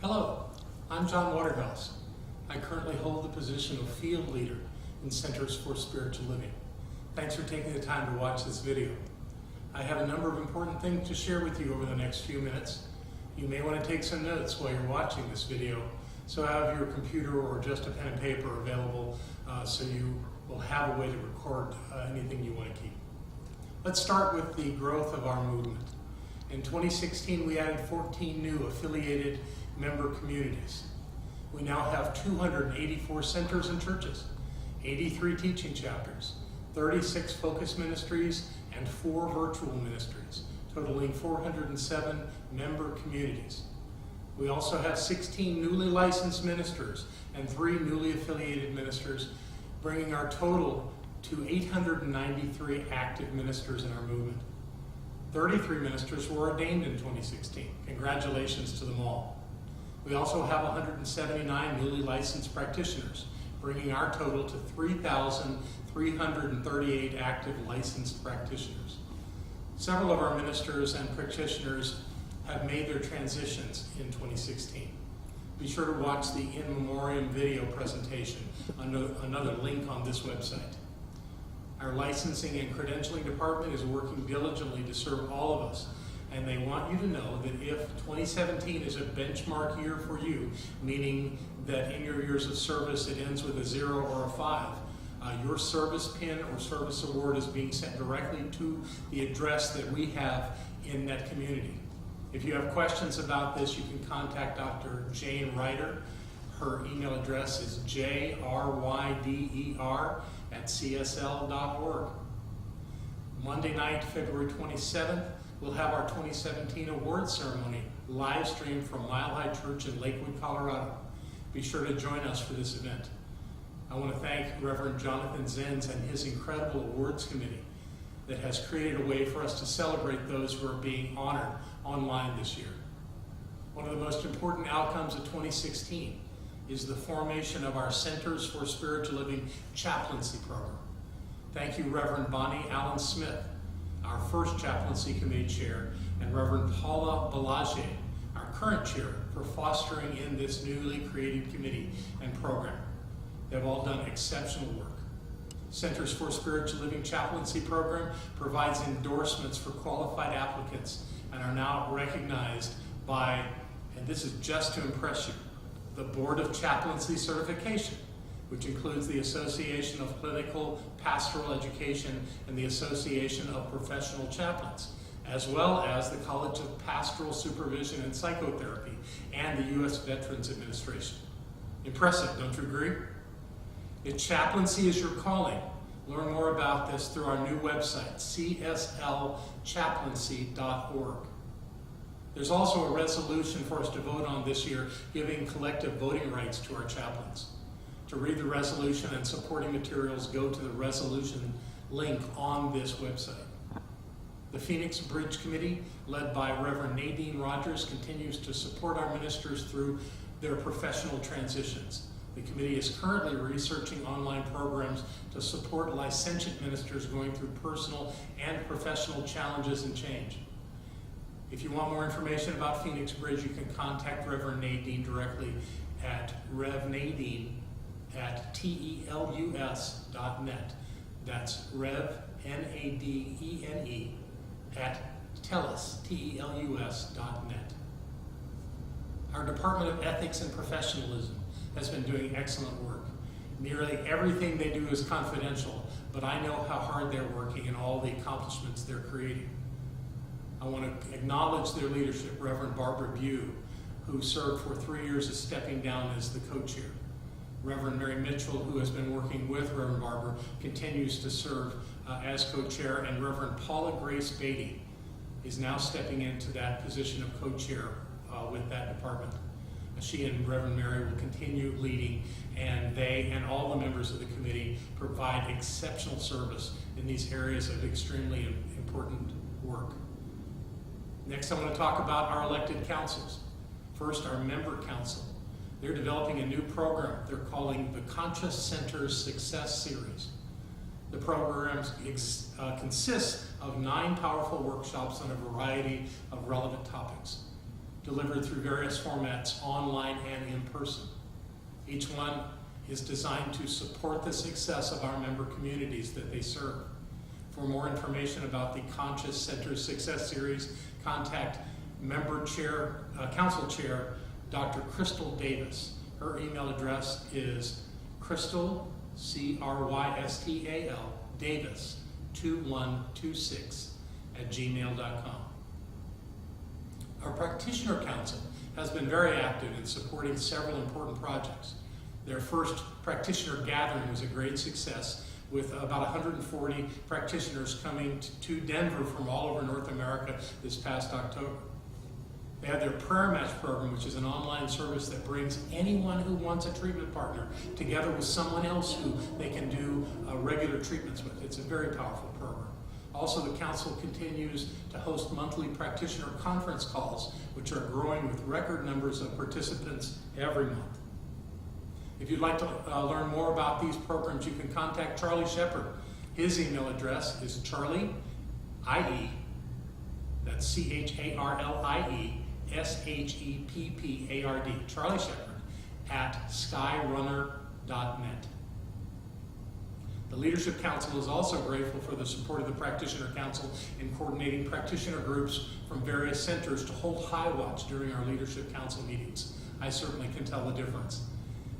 Hello, I'm John Waterhouse. I currently hold the position of Field Leader in Centers for Spiritual Living. Thanks for taking the time to watch this video. I have a number of important things to share with you over the next few minutes. You may want to take some notes while you're watching this video, so have your computer or just a pen and paper available so you will have a way to record anything you want to keep. Let's start with the growth of our movement. In 2016, we added 14 new affiliated member communities. We now have 284 centers and churches, 83 teaching chapters, 36 focus ministries, and 4 virtual ministries, totaling 407 member communities. We also have 16 newly licensed ministers and 3 newly affiliated ministers, bringing our total to 893 active ministers in our movement. 33 ministers were ordained in 2016. Congratulations to them all. We also have 179 newly licensed practitioners, bringing our total to 3,338 active licensed practitioners. Several of our ministers and practitioners have made their transitions in 2016. Be sure to watch the In Memoriam video presentation, another link on this website. Our licensing and credentialing department is working diligently to serve all of us, and they want you to know that if 2017 is a benchmark year for you, meaning that in your years of service it ends with a 0 or a 5, your service pin or service award is being sent directly to the address that we have in that community. If you have questions about this, you can contact Dr. Jane Ryder. Her email address is jryder@csl.org. Monday night, February 27th, we'll have our 2017 awards ceremony live streamed from Mile High Church in Lakewood, Colorado. Be sure to join us for this event. I want to thank Reverend Jonathan Zenz and his incredible awards committee that has created a way for us to celebrate those who are being honored online this year. One of the most important outcomes of 2016 is the formation of our Centers for Spiritual Living chaplaincy program. Thank you, Reverend Bonnie Allen Smith, our first chaplaincy committee chair, and Reverend Paula Balaje, our current chair, for fostering in this newly created committee and program. They've all done exceptional work. Centers for Spiritual Living chaplaincy program provides endorsements for qualified applicants and are now recognized by, and this is just to impress you, the Board of Chaplaincy Certification, which includes the Association of Clinical Pastoral Education and the Association of Professional Chaplains, as well as the College of Pastoral Supervision and Psychotherapy and the U.S. Veterans Administration. Impressive, don't you agree? If chaplaincy is your calling, learn more about this through our new website, cslchaplaincy.org. There's also a resolution for us to vote on this year, giving collective voting rights to our chaplains. To read the resolution and supporting materials, go to the resolution link on this website. The Phoenix Bridge Committee, led by Reverend Nadine Rogers, continues to support our ministers through their professional transitions. The committee is currently researching online programs to support licentiate ministers going through personal and professional challenges and change. If you want more information about Phoenix Bridge, you can contact Reverend Nadine directly at revnadine@telus.net. That's Rev, N-A-D-E-N-E, @telus, T-E-L-U-S.net. Our Department of Ethics and Professionalism has been doing excellent work. Nearly everything they do is confidential, but I know how hard they're working and all the accomplishments they're creating. I want to acknowledge their leadership, Reverend Barbara Bew, who served for 3 years as stepping down as the co-chair. Reverend Mary Mitchell, who has been working with Reverend Barbara, continues to serve as co-chair, and Reverend Paula Grace Beatty is now stepping into that position of co-chair with that department. She and Reverend Mary will continue leading, and they and all the members of the committee provide exceptional service in these areas of extremely important work. Next, I want to talk about our elected councils. First, our member council. They're developing a new program they're calling the Conscious Centers Success Series. The program consists of 9 powerful workshops on a variety of relevant topics. delivered through various formats, online and in person. Each one is designed to support the success of our member communities that they serve. For more information about the Conscious Center Success Series, contact Council Chair Dr. Crystal Davis. Her email address is Crystal, C-R-Y-S-T-A-L, Davis, 2126 @gmail.com. Our Practitioner Council has been very active in supporting several important projects. Their first practitioner gathering was a great success, with about 140 practitioners coming to Denver from all over North America this past October. They had their Prayer Match program, which is an online service that brings anyone who wants a treatment partner together with someone else who they can do regular treatments with. It's a very powerful program. Also, the Council continues to host monthly practitioner conference calls, which are growing with record numbers of participants every month. If you'd like to learn more about these programs, you can contact Charlie Shepard. His email address is charlie, I-E, that's C-H-A-R-L-I-E, S-H-E-P-P-A-R-D, Charlie Shepard, @skyrunner.net. The Leadership Council is also grateful for the support of the Practitioner Council in coordinating practitioner groups from various centers to hold high watch during our Leadership Council meetings. I certainly can tell the difference.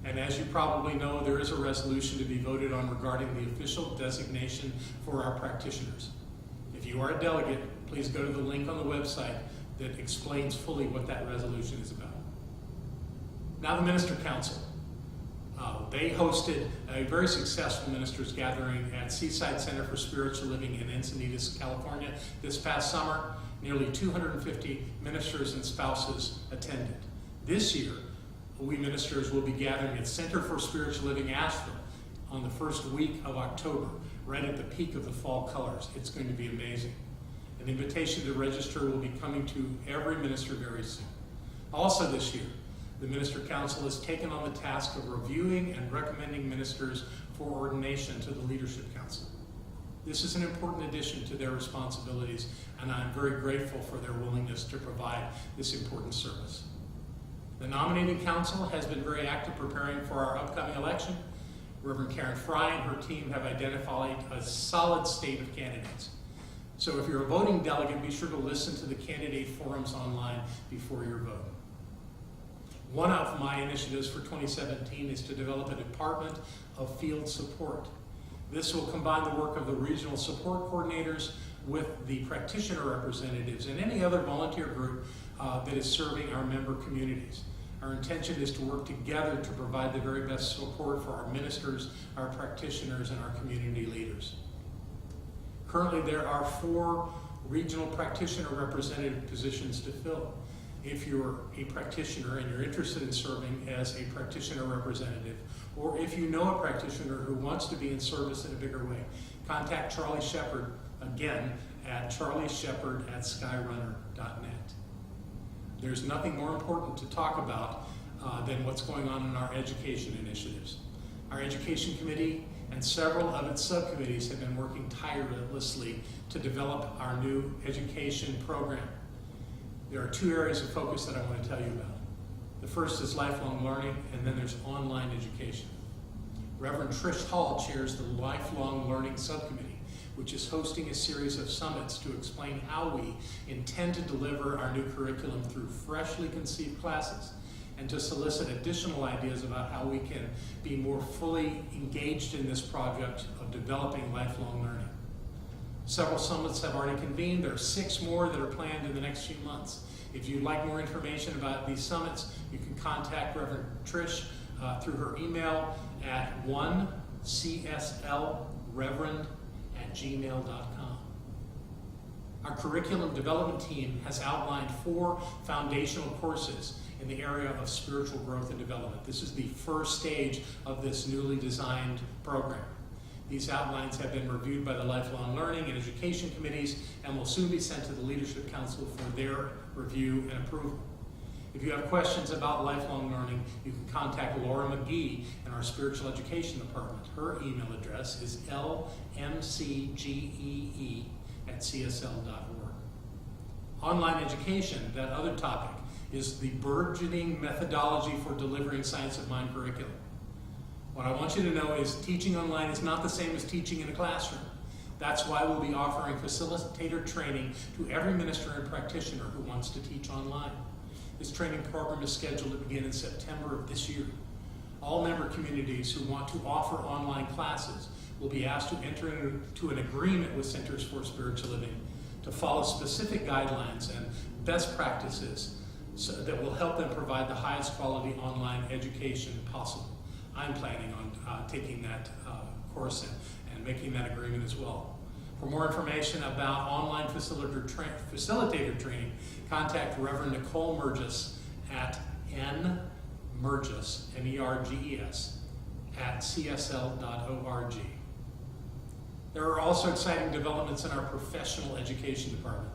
And as you probably know, there is a resolution to be voted on regarding the official designation for our practitioners. If you are a delegate, please go to the link on the website that explains fully what that resolution is about. Now the Minister Council. They hosted a very successful ministers gathering at Seaside Center for Spiritual Living in Encinitas, California this past summer. Nearly 250 ministers and spouses attended. This year, we ministers will be gathering at Center for Spiritual Living Asheville on the first week of October, right at the peak of the fall colors. It's going to be amazing. An invitation to register will be coming to every minister very soon. Also this year, the Minister Council has taken on the task of reviewing and recommending ministers for ordination to the Leadership Council. This is an important addition to their responsibilities, and I'm very grateful for their willingness to provide this important service. The Nominating Council has been very active preparing for our upcoming election. Reverend Karen Fry and her team have identified a solid slate of candidates. So if you're a voting delegate, be sure to listen to the candidate forums online before your vote. One of my initiatives for 2017 is to develop a Department of Field Support. This will combine the work of the regional support coordinators with the practitioner representatives and any other volunteer group that is serving our member communities. Our intention is to work together to provide the very best support for our ministers, our practitioners, and our community leaders. Currently, there are 4 regional practitioner representative positions to fill. If you're a practitioner and you're interested in serving as a practitioner representative, or if you know a practitioner who wants to be in service in a bigger way, contact Charlie Shepard, again, at charlieshepard@skyrunner.net. There's nothing more important to talk about than what's going on in our education initiatives. Our Education Committee and several of its subcommittees have been working tirelessly to develop our new education program. There are 2 areas of focus that I want to tell you about. The first is lifelong learning, and then there's online education. Reverend Trish Hall chairs the Lifelong Learning Subcommittee, which is hosting a series of summits to explain how we intend to deliver our new curriculum through freshly conceived classes, and to solicit additional ideas about how we can be more fully engaged in this project of developing lifelong learning. Several summits have already convened. There are 6 more that are planned in the next few months. If you'd like more information about these summits, you can contact Reverend Trish through her email at 1cslreverend@gmail.com. Our curriculum development team has outlined 4 foundational courses in the area of spiritual growth and development. This is the first stage of this newly designed program. These outlines have been reviewed by the Lifelong Learning and Education Committees and will soon be sent to the Leadership Council for their review and approval. If you have questions about lifelong learning, you can contact Laura McGee in our Spiritual Education Department. Her email address is lmcgee@csl.org. Online education, that other topic, is the burgeoning methodology for delivering science of mind curriculum. What I want you to know is teaching online is not the same as teaching in a classroom. That's why we'll be offering facilitator training to every minister and practitioner who wants to teach online. This training program is scheduled to begin in September of this year. All member communities who want to offer online classes will be asked to enter into an agreement with Centers for Spiritual Living to follow specific guidelines and best practices that will help them provide the highest quality online education possible. I'm planning on taking that course and making that agreement as well. For more information about online facilitator training, contact Reverend Nicole Merges at nmerges, M-E-R-G-E-S, at csl.org. There are also exciting developments in our professional education department.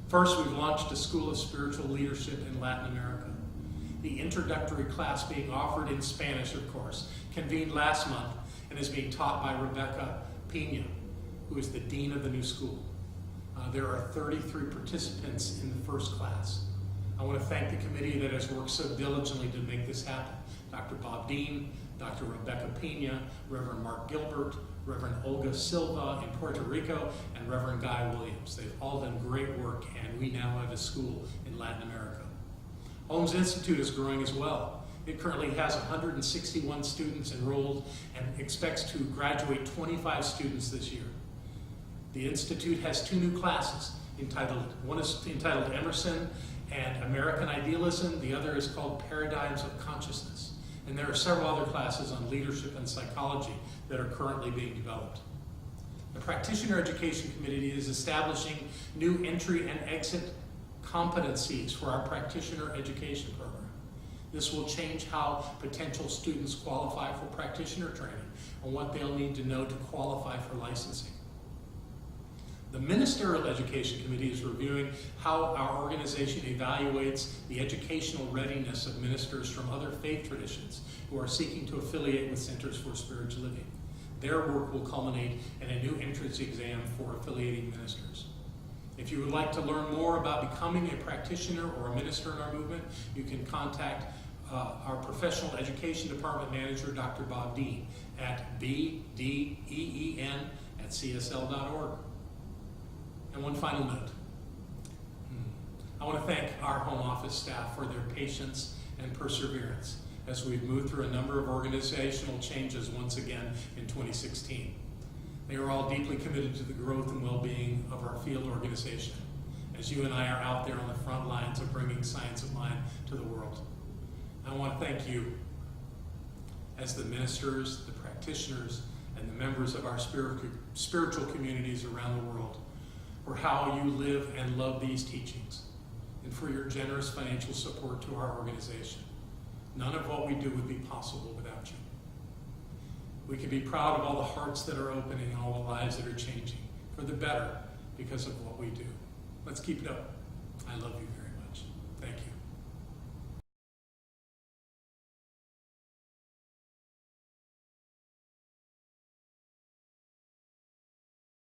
First, we've launched a School of Spiritual Leadership in Latin America. The introductory class being offered in Spanish, of course, convened last month and is being taught by Rebecca Pena, who is the dean of the new school. There are 33 participants in the first class. I want to thank the committee that has worked so diligently to make this happen. Dr. Bob Dean, Dr. Rebecca Pena, Reverend Mark Gilbert, Reverend Olga Silva in Puerto Rico, and Reverend Guy Williams. They've all done great work, and we now have a school in Latin America. Holmes Institute is growing as well. It currently has 161 students enrolled and expects to graduate 25 students this year. The Institute has 2 new classes. One is entitled Emerson and American Idealism. The other is called Paradigms of Consciousness. And there are several other classes on leadership and psychology that are currently being developed. The Practitioner Education Committee is establishing new entry and exit competencies for our practitioner education program. This will change how potential students qualify for practitioner training and what they'll need to know to qualify for licensing. The Ministerial Education Committee is reviewing how our organization evaluates the educational readiness of ministers from other faith traditions who are seeking to affiliate with Centers for Spiritual Living. Their work will culminate in a new entrance exam for affiliating ministers. If you would like to learn more about becoming a practitioner or a minister in our movement, you can contact our Professional Education Department Manager, Dr. Bob Dean, at bdeen@csl.org. And one final note. I want to thank our home office staff for their patience and perseverance as we've moved through a number of organizational changes once again in 2016. They are all deeply committed to the growth and well-being of our field organization as you and I are out there on the front lines of bringing science of mind to the world. I want to thank you as the ministers, the practitioners, and the members of our spiritual communities around the world for how you live and love these teachings and for your generous financial support to our organization. None of what we do would be possible without you. We can be proud of all the hearts that are opening and all the lives that are changing for the better because of what we do. Let's keep it up. I love you very much. Thank you.